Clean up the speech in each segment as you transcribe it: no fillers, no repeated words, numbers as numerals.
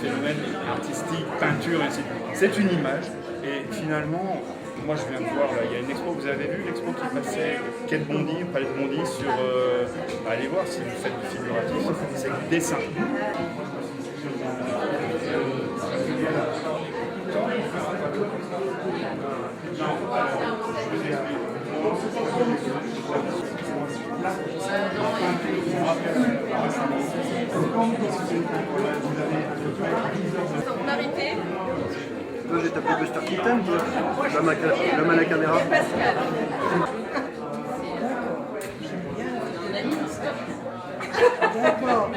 phénomène artistique, peinture, et ainsi de suite. C'est une image, et finalement, moi je viens de voir, là, il y a une expo, vous avez vu l'expo qui passait, Quai de Bondy, Palais de Bondy, sur... allez voir si vous faites du figuratif, c'est du dessin. Toi j'ai tapé Buster Keaton, l'homme à la caméra. D'accord.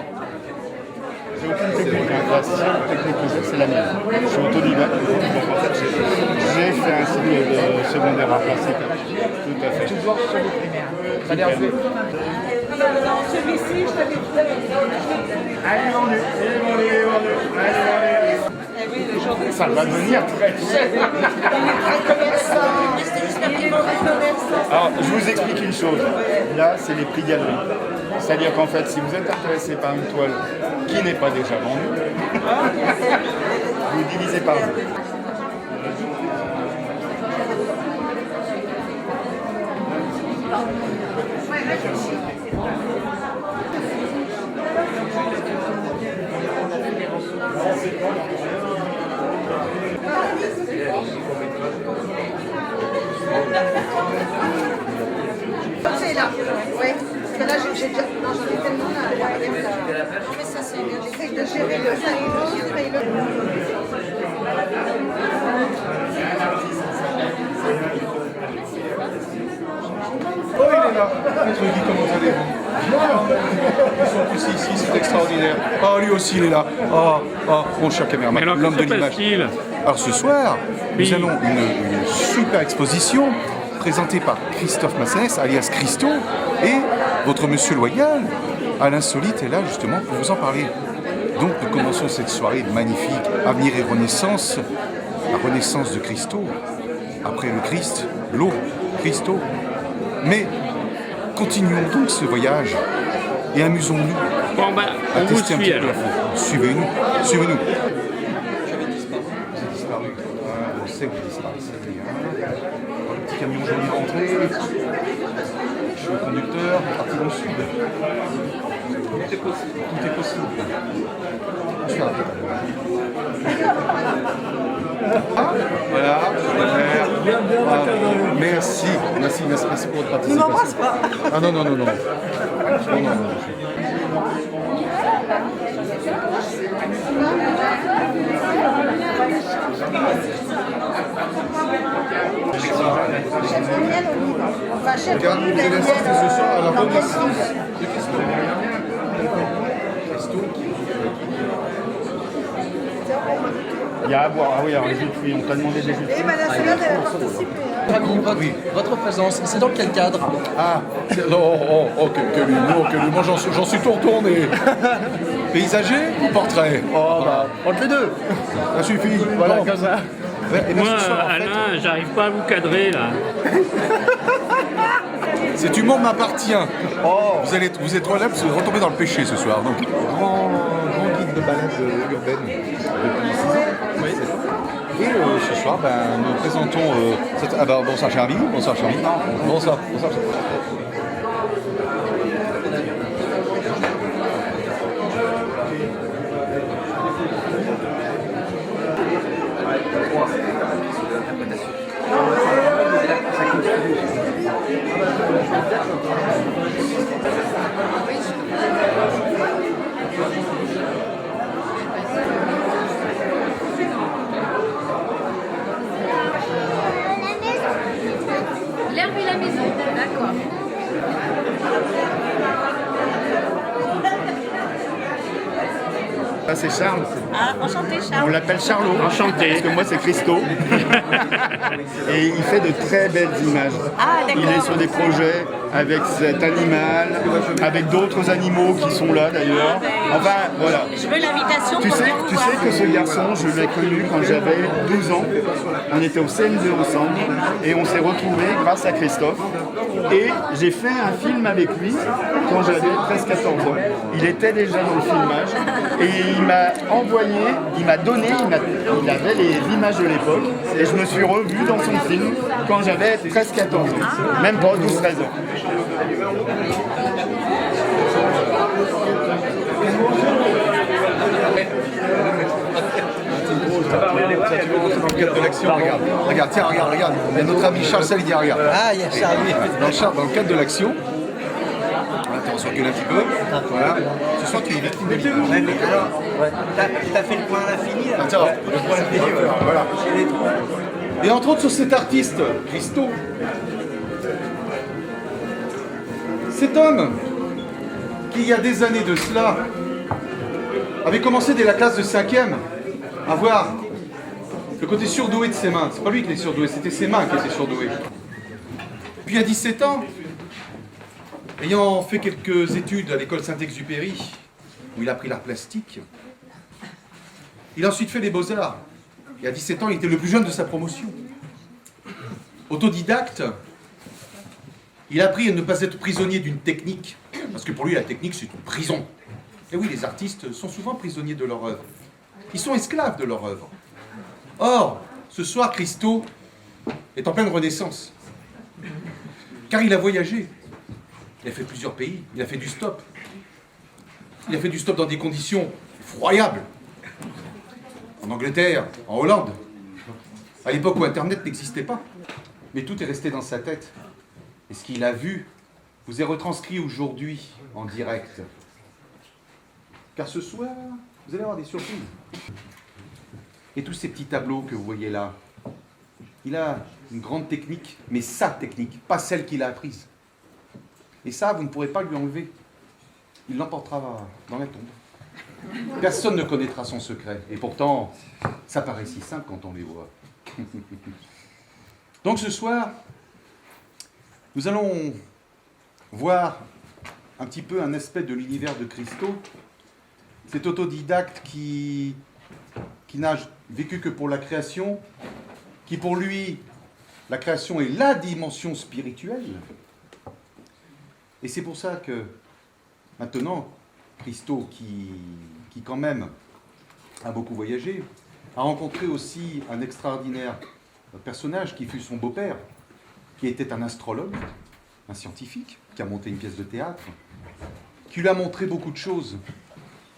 J'ai aucune technique, la seule technique que j'ai, c'est la mienne. Je suis autodidacte, donc en fait j'ai fait un cycle de secondaire art plastique. Tout à fait. Toujours sur le primaire. Ça a l'air fait. Dans celui-ci, je t'avais dit. Allez, vendu, allez. Ça va devenir très cher. Alors, je vous explique une chose. Là, c'est les prix galerie. C'est-à-dire qu'en fait, si vous êtes intéressé par une toile qui n'est pas déjà vendue, vous divisez par deux. C'est là, oui. Parce que là, j'ai déjà. Non, j'en ai tellement là. Non, mais ça, c'est bien. J'essaie de gérer le ça et l'autre et le. Oh, il est là. Maître Guy, comment allez-vous? Ils sont tous ici, c'est extraordinaire. Oh, lui aussi, il est là. Oh, mon cher caméraman, l'homme de l'image. Alors ce soir, nous allons une super exposition présentée par Christophe Massénès, alias Christo, et votre monsieur loyal, Alain Solite, est là justement pour vous en parler. Donc nous commençons cette soirée magnifique, Avenir et Renaissance, la renaissance de Christo, après le Christ, l'eau, Christo. Mais continuons donc ce voyage et amusons-nous Bon ben, on vous suit alors. Suivez-nous, suivez-nous. Vous êtes disparu. On sait que vous disparaissez. Le petit camion jaune est rentré. Je suis le conducteur, parti dans le sud. Tout est possible. Tout est possible. On se fait rappeler. Voilà, merci pour votre participation. Ne m'embrasse pas. Ah non. Non. Regarde, vous allez assister ce soir à la renaissance de Christo. Il y a à boire. Ah oui, alors les jus de fruits, on t'a demandé des jus de Et fruits. madame Salade, elle a participé. Rami, votre présence, c'est dans quel cadre? Ah, que lui, moi j'en suis tout retourné. Paysager ou portrait? Oh, bah, entre les deux. Ça suffit. Voilà, Bon. comme ça. Ouais, et bien, Moi, ce soir, en fait, Alain, j'arrive pas à vous cadrer là. cet humour m'appartient. Vous êtes relève, vous retombez dans le péché ce soir. Donc, grand guide de balade urbaine depuis 6 ans. Oui. Et ce soir, nous présentons... bonsoir Charlie. Bonsoir Charlie. Bonsoir. L'herbe et la maison, d'accord. Ça, c'est Charles. Ah, enchanté On Charles. l'appelle Charlot. Enchanté. Parce que moi, c'est Christo. Et il fait de très belles images. Ah, d'accord. Il est sur des projets avec cet animal, avec d'autres animaux qui sont là d'ailleurs. Enfin, voilà. Je veux l'invitation Tu pour sais venir vous voir. que ce garçon, je l'ai connu quand j'avais 12 ans. On était au CM2 ensemble et on s'est retrouvés grâce à Christophe. Et j'ai fait un film avec lui quand j'avais 13-14 ans. Il était déjà dans le filmage et il m'a envoyé, il m'a donné, il avait les images de l'époque et je me suis revu dans son film quand j'avais 13-14 ans, même pas 12-13 ans. Dans le cadre de l'action, regarde, tiens, regarde. Il y a notre ami Charles Salidia, regarde. Ah, il y a Charles, oui. Dans le cadre de l'action, attends, on se recule un petit peu. Voilà. Tu sens qu'il est victime de l'image. Ouais, mais alors, t'as fait le point à l'infini, là. Attends, le point à l'infini, voilà. Et entre autres sur cet artiste, Christo. Cet homme, qui il y a des années de cela, avait commencé dès la classe de 5e à voir le côté surdoué de ses mains. C'est pas lui qui était surdoué, c'était ses mains qui étaient surdouées. Puis à 17 ans, ayant fait quelques études à l'école Saint-Exupéry, où il a appris l'art plastique, il a ensuite fait les beaux-arts. Et à 17 ans, il était le plus jeune de sa promotion. Autodidacte, il a appris à ne pas être prisonnier d'une technique, parce que pour lui, la technique, c'est une prison. Et oui, les artistes sont souvent prisonniers de leur œuvre. Ils sont esclaves de leur œuvre. Or, ce soir, Christo est en pleine renaissance. Car il a voyagé. Il a fait plusieurs pays. Il a fait du stop. Il a fait du stop dans des conditions effroyables. En Angleterre, en Hollande. À l'époque où Internet n'existait pas. Mais tout est resté dans sa tête. Et ce qu'il a vu vous est retranscrit aujourd'hui en direct. Car ce soir, vous allez avoir des surprises. Et tous ces petits tableaux que vous voyez là, il a une grande technique, mais sa technique, pas celle qu'il a apprise. Et ça, vous ne pourrez pas lui enlever. Il l'emportera dans la tombe. Personne ne connaîtra son secret. Et pourtant, ça paraît si simple quand on les voit. Donc ce soir, nous allons voir un petit peu un aspect de l'univers de Christo. Cet autodidacte qui n'a vécu que pour la création, qui pour lui, la création est la dimension spirituelle. Et c'est pour ça que maintenant, Christo, qui quand même a beaucoup voyagé, a rencontré aussi un extraordinaire personnage qui fut son beau-père, qui était un astrologue, un scientifique, qui a monté une pièce de théâtre, qui lui a montré beaucoup de choses.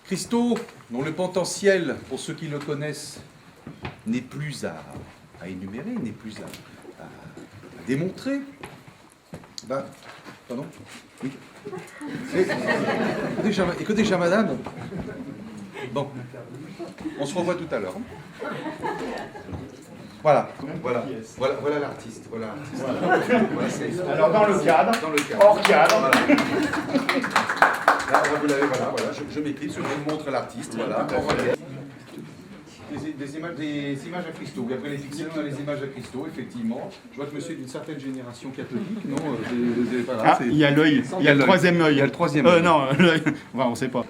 Christo, dont le potentiel, pour ceux qui le connaissent, n'est plus à énumérer, n'est plus à démontrer. Ben, pardon. Oui. Écoutez déjà, madame. Bon, on se revoit tout à l'heure. Voilà l'artiste. Voilà, Alors dans le cadre, hors cadre. Voilà. Là, vous l'avez, voilà, je m'écris, je vous montre l'artiste, voilà. Des images à Christo. Et après les pixels, on a les images à Christo, effectivement. Je vois que monsieur est d'une certaine génération catholique, non c'est pas grave, Il y a l'œil, il y a le troisième œil. Il y a le troisième œil. Non, l'œil. Enfin, on ne sait pas.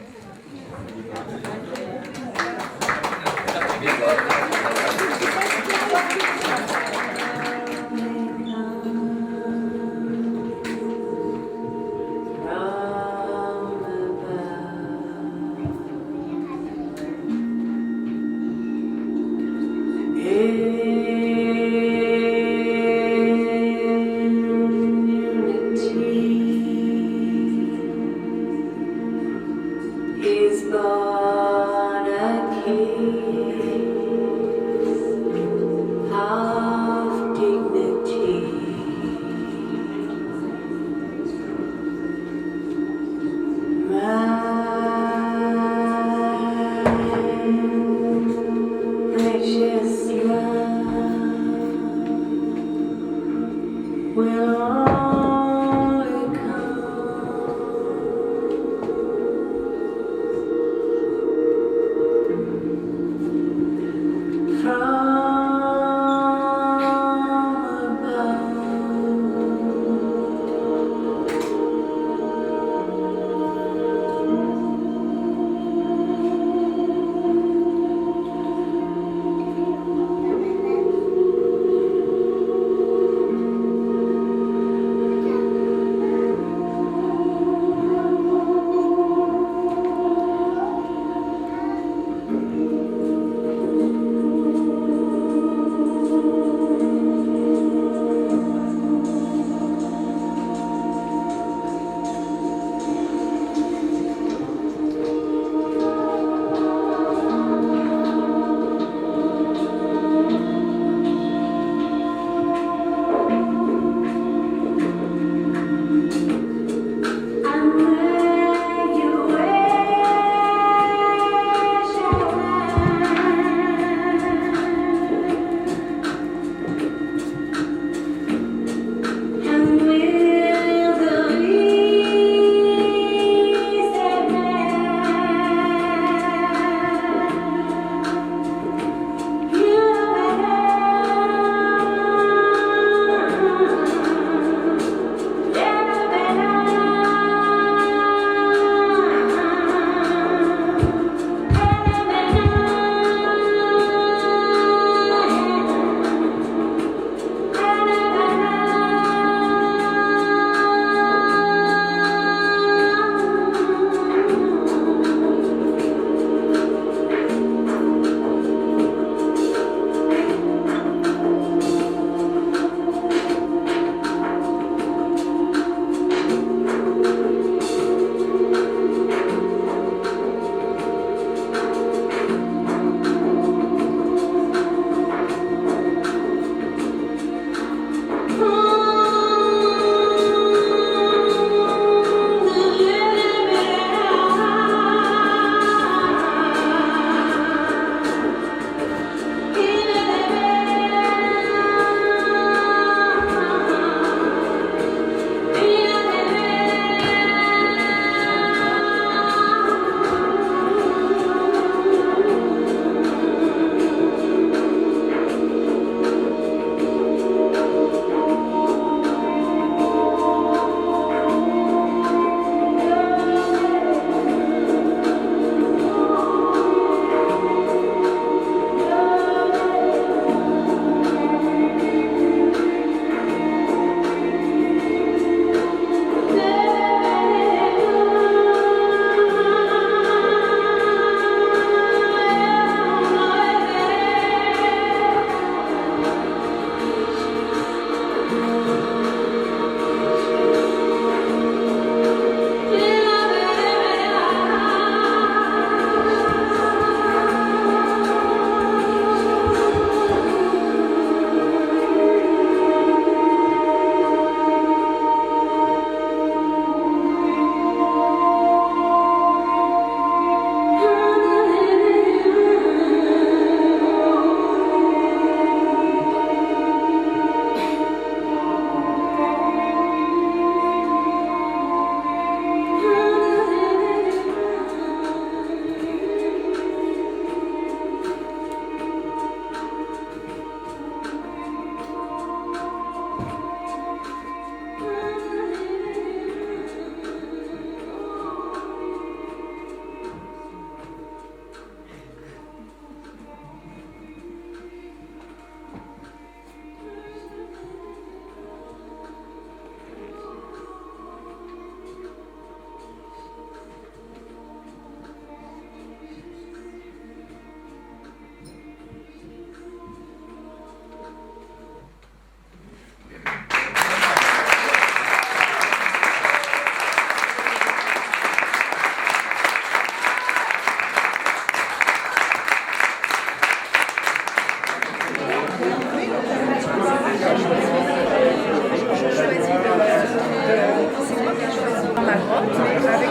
Dans ma grotte, avec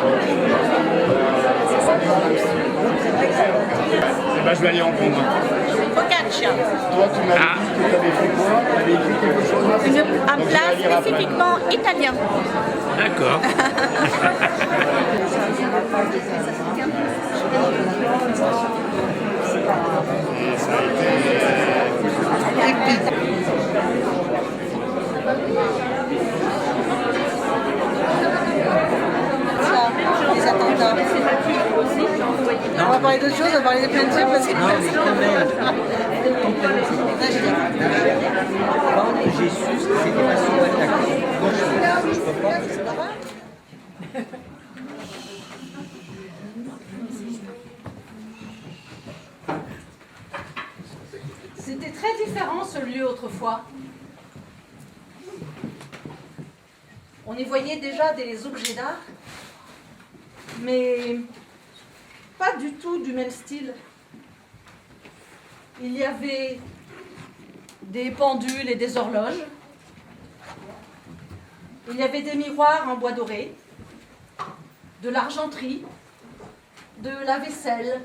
Eh ben, je vais aller en prendre un. Focaccia. Toi, tu m'avais dit que tu avais fait quoi? Tu avais écrit quelque chose? Un Donc, je vais plat lire après. spécifiquement italien. D'accord. Et ça a été... les attentats. On va parler d'autre chose, on va parler de plein de trucs parce que... Non, mais quand même. Quand j'ai su ce qui s'était passé au Bataclan, moi je peux pas. C'était très différent ce lieu autrefois. On y voyait déjà des objets d'art, mais pas du tout du même style. Il y avait des pendules et des horloges. Il y avait des miroirs en bois doré, de l'argenterie, de la vaisselle.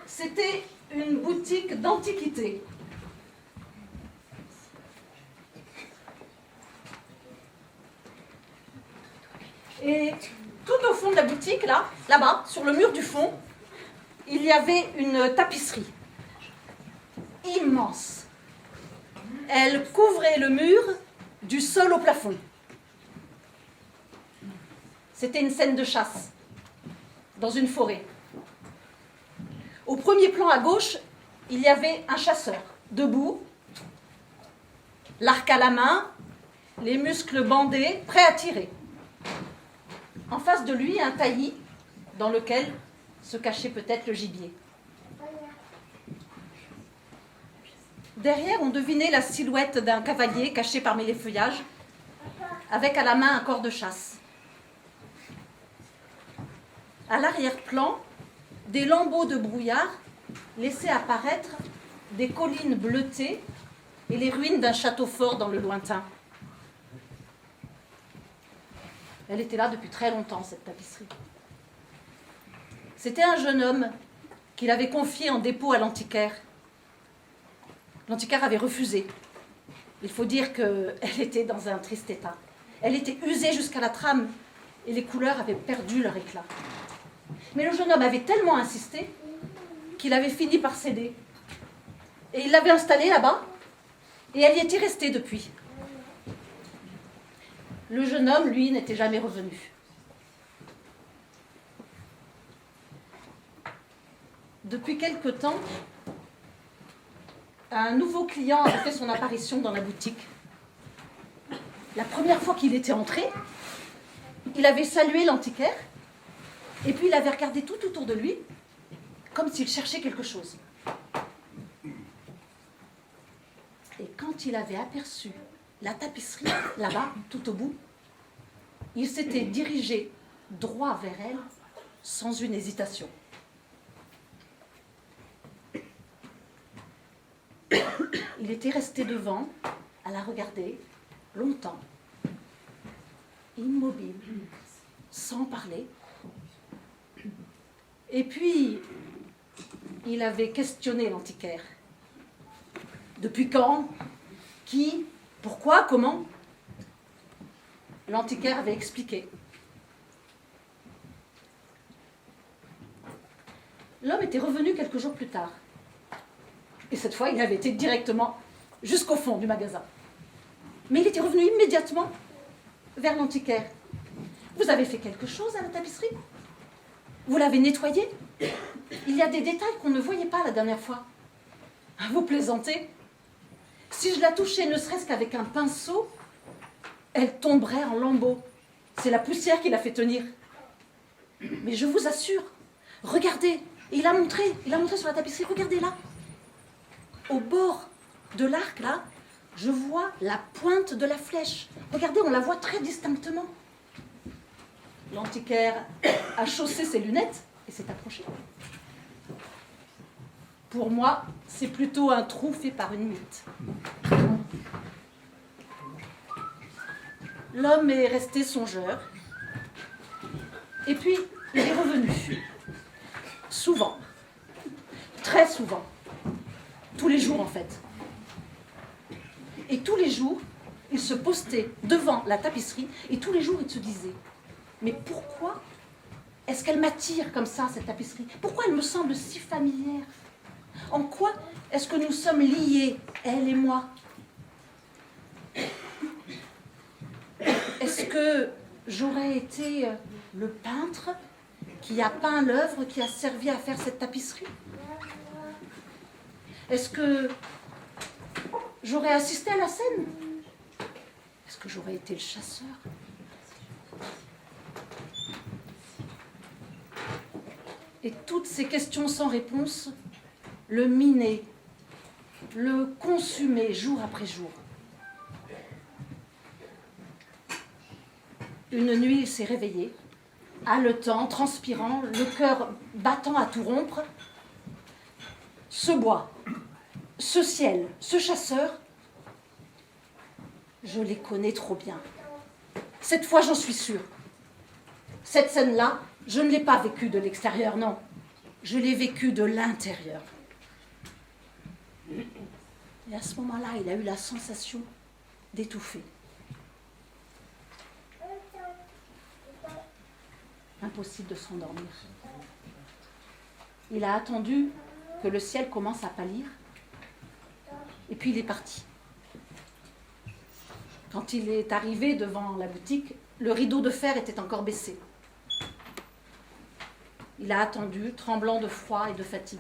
C'était une boutique d'antiquité. Et tout au fond de la boutique, là-bas, sur le mur du fond, il y avait une tapisserie immense. Elle couvrait le mur du sol au plafond. C'était une scène de chasse dans une forêt. Au premier plan à gauche, il y avait un chasseur, debout, l'arc à la main, les muscles bandés, prêt à tirer. En face de lui, un taillis dans lequel se cachait peut-être le gibier. Derrière, on devinait la silhouette d'un cavalier caché parmi les feuillages, avec à la main un cor de chasse. À l'arrière-plan, des lambeaux de brouillard laissaient apparaître des collines bleutées et les ruines d'un château fort dans le lointain. Elle était là depuis très longtemps, cette tapisserie. C'était un jeune homme qu'il avait confié en dépôt à l'antiquaire. L'antiquaire avait refusé. Il faut dire qu'elle était dans un triste état. Elle était usée jusqu'à la trame et les couleurs avaient perdu leur éclat. Mais le jeune homme avait tellement insisté qu'il avait fini par céder. Et il l'avait installée là-bas et elle y était restée depuis. Le jeune homme, lui, n'était jamais revenu. Depuis quelque temps, un nouveau client avait fait son apparition dans la boutique. La première fois qu'il était entré, il avait salué l'antiquaire et puis il avait regardé tout autour de lui comme s'il cherchait quelque chose. Et quand il avait aperçu la tapisserie, là-bas, tout au bout, il s'était dirigé droit vers elle, sans une hésitation. Il était resté devant, à la regarder, longtemps, immobile, sans parler. Et puis, il avait questionné l'antiquaire. Depuis quand? Qui? Pourquoi? Comment? L'antiquaire avait expliqué. L'homme était revenu quelques jours plus tard. Et cette fois, il avait été directement jusqu'au fond du magasin. Mais il était revenu immédiatement vers l'antiquaire. Vous avez fait quelque chose à la tapisserie? Vous l'avez nettoyée? Il y a des détails qu'on ne voyait pas la dernière fois. Vous plaisantez? Si je la touchais ne serait-ce qu'avec un pinceau, elle tomberait en lambeaux. C'est la poussière qui l'a fait tenir. Mais je vous assure, regardez, il a montré sur la tapisserie, regardez là. Au bord de l'arc, là, je vois la pointe de la flèche. Regardez, on la voit très distinctement. L'antiquaire a chaussé ses lunettes et s'est approché. Pour moi, c'est plutôt un trou fait par une mythe. L'homme est resté songeur. Et puis, il est revenu. Souvent. Très souvent. Tous les jours, en fait. Et tous les jours, il se postait devant la tapisserie et tous les jours, il se disait « Mais pourquoi est-ce qu'elle m'attire comme ça, cette tapisserie? Pourquoi elle me semble si familière? En quoi est-ce que nous sommes liés, elle et moi? Est-ce que j'aurais été le peintre qui a peint l'œuvre qui a servi à faire cette tapisserie? Est-ce que j'aurais assisté à la scène? Est-ce que j'aurais été le chasseur? Et toutes ces questions sans réponse le minaient, le consumaient jour après jour. Une nuit, il s'est réveillé, haletant, transpirant, le cœur battant à tout rompre. Ce bois, ce ciel, ce chasseur, je les connais trop bien. Cette fois, j'en suis sûre. Cette scène-là, je ne l'ai pas vécue de l'extérieur, non. Je l'ai vécue de l'intérieur. Et à ce moment-là, il a eu la sensation d'étouffer. Impossible de s'endormir. Il a attendu que le ciel commence à pâlir, et puis il est parti. Quand il est arrivé devant la boutique, le rideau de fer était encore baissé. Il a attendu, tremblant de froid et de fatigue.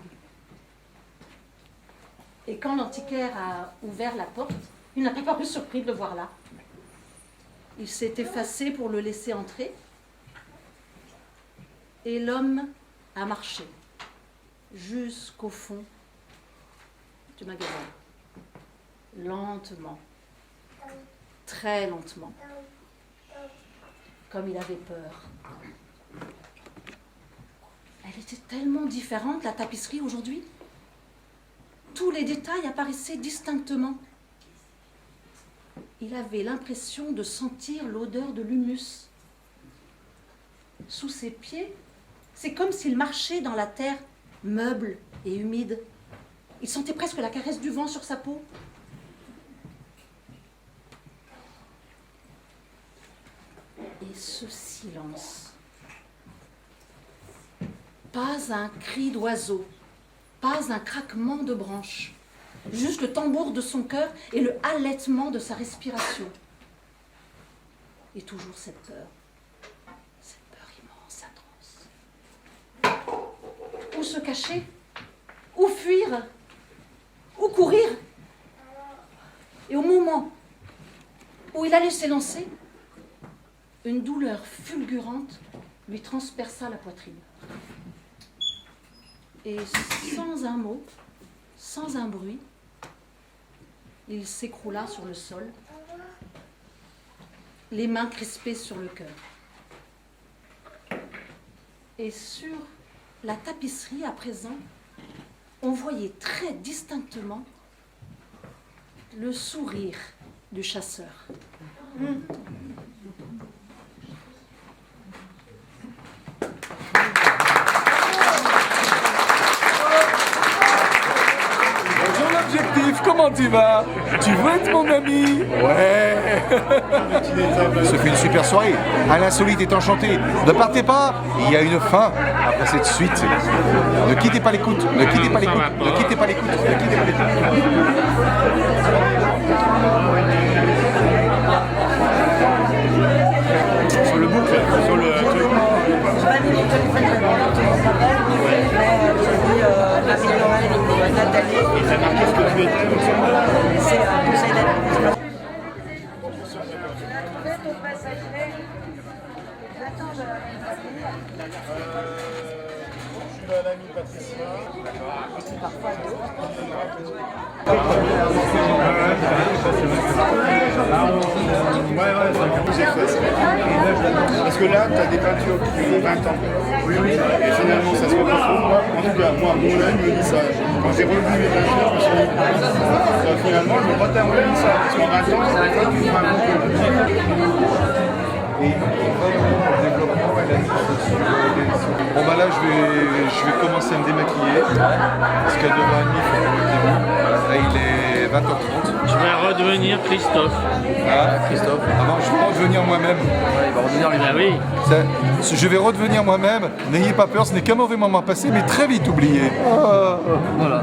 Et quand l'antiquaire a ouvert la porte, il n'a pas paru surpris de le voir là. Il s'est effacé pour le laisser entrer. Et l'homme a marché jusqu'au fond du magasin. Lentement, très lentement, comme il avait peur. Elle était tellement différente, la tapisserie, aujourd'hui. Tous les détails apparaissaient distinctement. Il avait l'impression de sentir l'odeur de l'humus. Sous ses pieds, c'est comme s'il marchait dans la terre meuble et humide. Il sentait presque la caresse du vent sur sa peau. Et ce silence. Pas un cri d'oiseau, pas un craquement de branche, juste le tambour de son cœur et le halètement de sa respiration. Et toujours cette peur immense, atroce. Où se cacher? Où fuir? Où courir? Et au moment où il allait s'élancer, une douleur fulgurante lui transperça la poitrine. Et sans un mot, sans un bruit, il s'écroula sur le sol, les mains crispées sur le cœur. Et sur la tapisserie, à présent, on voyait très distinctement le sourire du chasseur. Comment tu vas? Tu veux être mon ami? Ouais. Ce fut une super soirée. À l'insolite est enchanté. Ne partez pas, il y a une fin après cette suite. Ne quittez pas l'écoute, ne quittez pas l'écoute, ne quittez pas l'écoute, ne quittez pas l'écoute. Sur le boucle, sur le truc. Nathalie. Et ça a marqué ce que tu étais aussi. C'est un conseil d'administration. Je suis l'ami Patricia. Parfois d'autres. Parce que là, tu as des peintures qui ont 20 ans. Et finalement, ça se voit pas trop. En tout cas, moi, mon œil me dit ça. Quand j'ai revu mes peintures, je me suis dit, finalement, je ne veux pas terminer ça. Parce qu'en 20 ans, c'est des fois, tu vois un peu. Bon bah là je vais commencer à me démaquiller parce qu'à 2h30 il faut que je débute. Là il est 20h30. Tu vas redevenir Christophe. Ah Christophe. Avant je vais redevenir moi-même. Il va revenir Ah oui. Je vais redevenir moi-même. N'ayez pas peur, ce n'est qu'un mauvais moment passé mais très vite oublié. Ah. Voilà.